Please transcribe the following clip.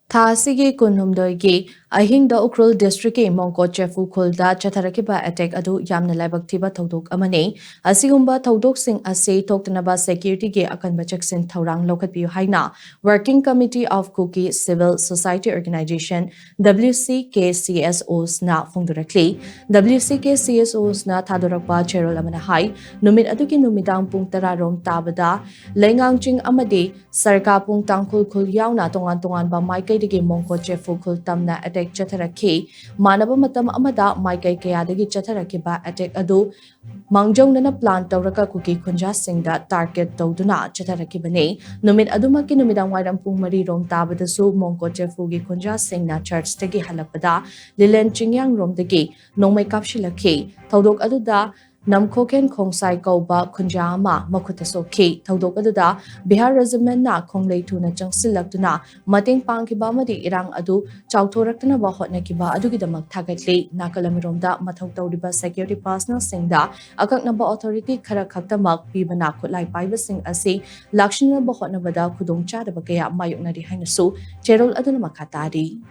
Thasigi Kunumdoigi, Ahingda Ukrul District Monko Chefu Kulda, Chatarakiba attack Adu Yamna Labaktiba Todok Amane, Asigumba Todok Sing Ase Toktanaba Security Ge Akanbachaksin Taurang Lokapi Haina, Working Committee of Kuki Civil Society Organization, WCKCSOs na Tourakli, WCKCSOs na Tadorakpa Cherol Amanahai, Numit Aduki Numidang Pung Tararom Tabada, Lengang Amade, Sarka Pung Tangkul Kul Yauna Tongan ba Maikai digi Monko Chefu Kul Tamna attack Chataraki, Manaba Matam Amada, Maikai Kayadagi Chataraki ba attack Adu, Mangjong na plan Tauraka Kuki Kunja Singda target Toduna Chataraki Bane, Numit Adumaki Numidang Wadam Pung Mari Rom Tabadasu, Monko Chefugi Kunja Singna Church Tegi Halapada, Lilen Chingyang Rom Degi, no make up Shilaki, Todok Aduda, Namkoken Kongsai Kauba Kunjama Makutasoki, Todok Aduda, Bihar Regiment na Konglay Tuna Jang Silaktuna, Mating Pangkibamadi Irang Adu, Chautoraktana Bahot Nakiba Adugidamag Tagatli, Nakalamiromda, Matautoriba Security Personal Singda, Akak Naba Authority Karakaktamak, Bibana Kutlai Biba Sing Asi, Lakshina Bahot Nabada Kudong Chadabakaya Mayuk Nadi Hainasu, Cherol Aduna Makatari.